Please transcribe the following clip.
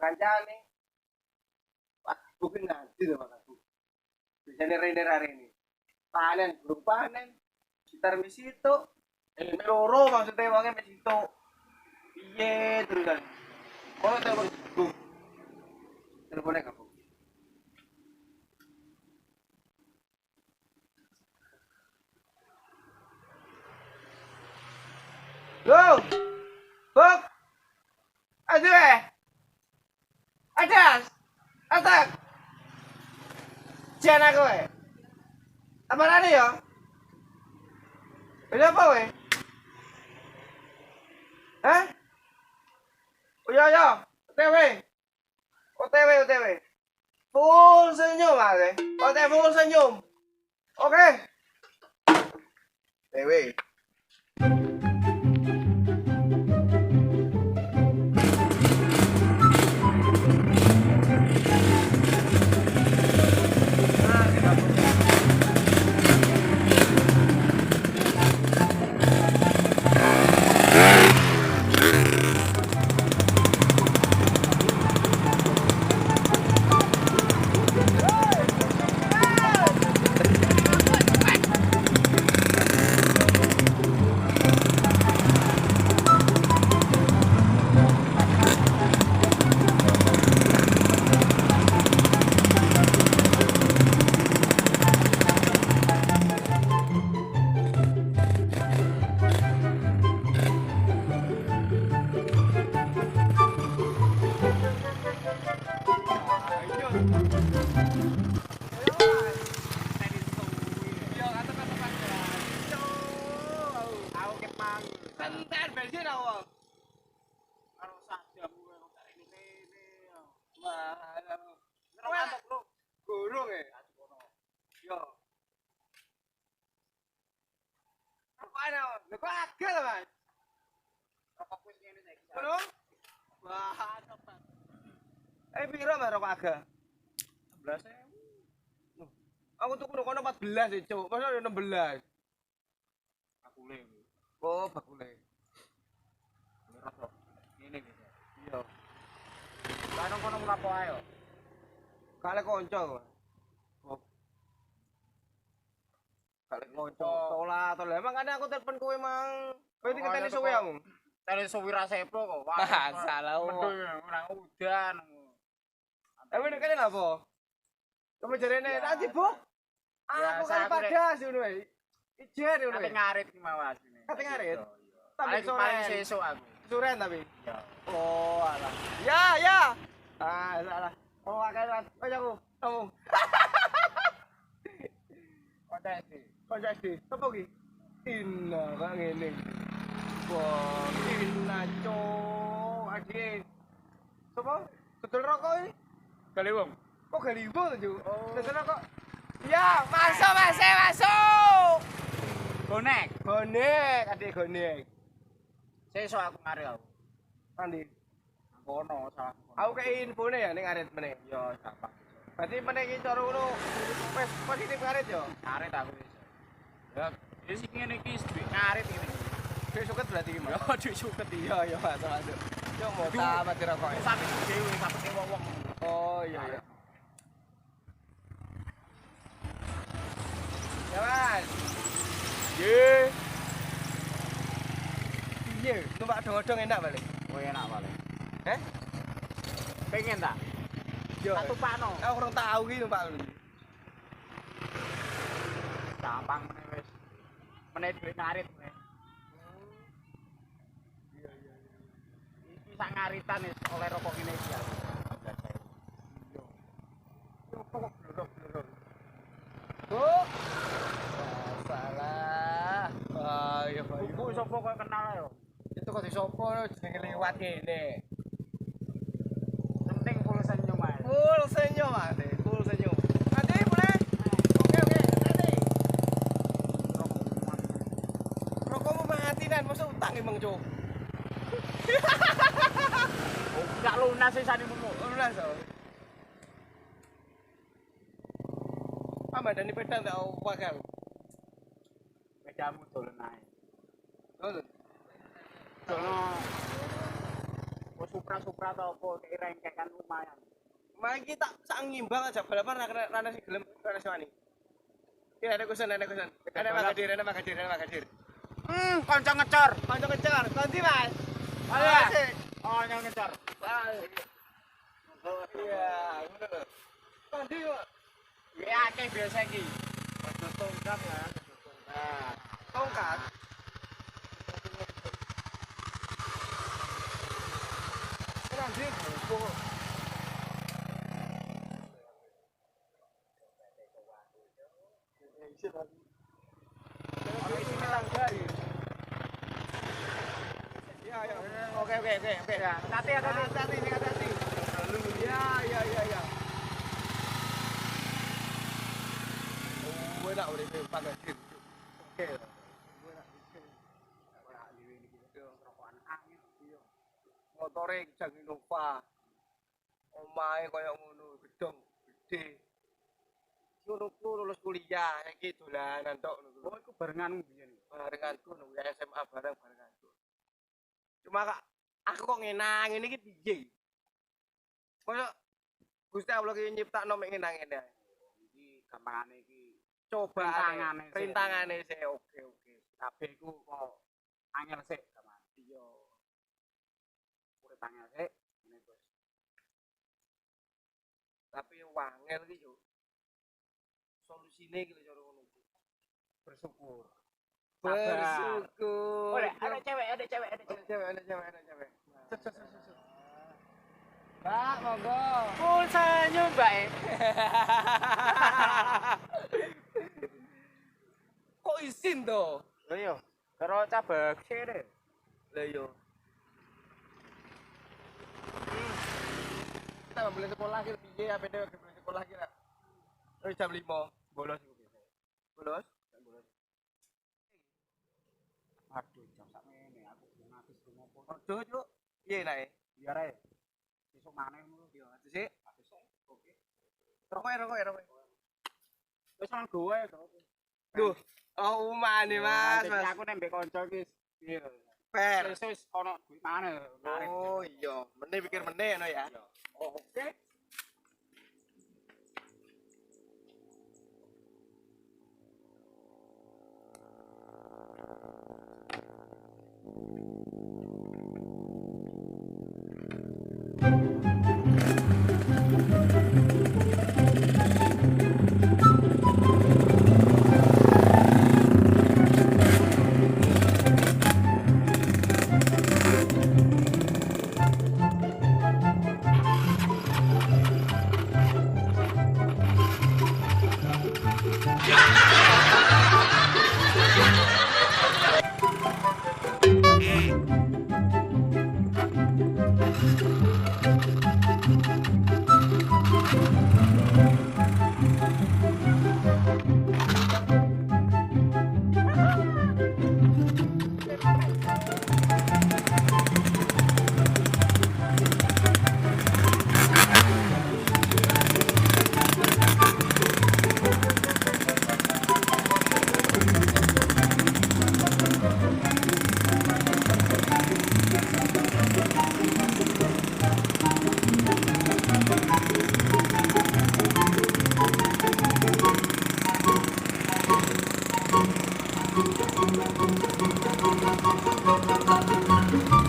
kancane. Wah, bukan ngaji lho aku. Biasanya render hari ini. Panen, belum panen. Sekitar misitu. Loro maksudnya wongnya misitu. Piye terusan. Kono telepon Bu. Teleponnya kamu. Go! Bok! Aduh eh! Adas! Atak! Jangan aku eh! Apa ada ya? Ini apa weh? Hah? Oh iya iya! OTW! OTW OTW! Full senyum mas eh! OTW full senyum! Oke! OTW! Piro Mas rokok aga? 11.000. Aku tuku kono 14 ya, Cuk. Masa 16? Bakule. Oh, bakule. Ini bisa. Iya. Lah kono mlapo ae yo. Kale kanca kok. Oh. Kale kanca. Tola. Emang kan aku telepon kowe mang. Kowe tinggal suwe aku. Tele suwi ra sepo kok. Wah, salah. Ora udan. Nek kene lha apa? Kamu jarene nanti, Bu. Aku kan padas ngono wae. Ijen ngono. Ate ngarit ki mau asine. Ate ngarit. Tapi sore sesuk aku. Suren tapi. Iya. Oh, alah. Ya. Ah, salah. Oh, akeh Mas. Wis aku. Ngomong. Kontes. Sopo ki? Inna kok ngene. Wah, inna cok. Adik. Sopo? Dodol rokok iki? Galiwong. Kok galiwong to, Cuk? Dodol rokok. Ya, masuk. Gonek, adik gonek. Sesuk aku ngarep aku. Nanti. Kono salah. Aku kei infone ya ning arit meneh. Yo, gampang. Berarti meneh iki cara ngono wis positif ngarit yo. Ngarit aku wis. Ya, wis iki ngene iki duit ngarit iki. Duit suket berarti iki, Mas. Yo, duit suket iya masalah. Yo mau tamat rokok. Sampe dhewe sampe wong-wong. Oh iya. Ya Mas. Iya, numpak dong-dong enak balik. Oh enak balik. Pengen tak? Yo. Satu pano. Aku kurang tahu ki numpak. Gampang meneh wis. Meneh duit ngarit meneh. Iya. Iki sak ngaritan wis oleh rokok ngene iki. Bu. Salah. Ayo. Bu sapa kok kenal yo? Itu kok disopo jenenge liwat kene. Penting full senyum Mas. Full senyum. Nanti mulai. Oke. Nanti. Rokokmu mati dan masa utang emang, Cuk. Oh, gak lunas sih sani mulu. Lunas to. Madani pedang tak pakai. Pedamu dolen ae. Dolen. Dolen. Wes Supra atau apa rengkek kan lumayan. Malah kita sak ngimbang aja balapan rana sing gelem rana wani. Ya ada kusen. Ada magadir. Kanca ngecor. Kanca kejar, ganti Mas. Ayo. Oh, yang ngecor. Iya, ngono lho. Ganti kok. Ya akeh biasa iki. Tongkat ya. Nah, tongkat. Nanti kok Oke. Ya, hati. Hati. Ya. Oh, enak udah pakai sip. Oke. Motore Jang Innova. Omahe koyo ngono, gedung gede. Ngono ku lulus kuliah, iki dolanan tok ngono. Oh, iku barenganmu biyen. Barenganku nang SMA barenganku. Cuma kak, aku kok ngenang ngene iki piye? Koyo Gusti Allah ki nyiptakno mek ngenang ngene. Iki gampangane iki Coba rintangane sih oke. kabeh iku kok angel sik gampang. Iya. Urip angel sik ngene terus. Tapi wangel iki yo. Solusine iki lho cara ngono. Bersyukur. Bersyukur. Ada cewek. Mbak, monggo. Full senyum, Mbak. Kok izin to? Lho yo, karo cabak sire. Lah yo. Kita boleh sekolah ki piye apa dhewe boleh sekolah ki nak. Wis jam 5. Bolos iku biasa. Bolos. Aduh, jam sak ngene aku ngatis rumopo. Ojo, Cuk. Piye nae? Biar ae. Besok maneh ngono. Yo, atus sik. Oke. Rokok. Wis nang gowe to. Duh, oh umane Mas. Aku nembe kanca iki. Iya. Per. Wis ono duit maneh. Oh iya, meneh pikir meneh ngono ya. Oke. Thank you.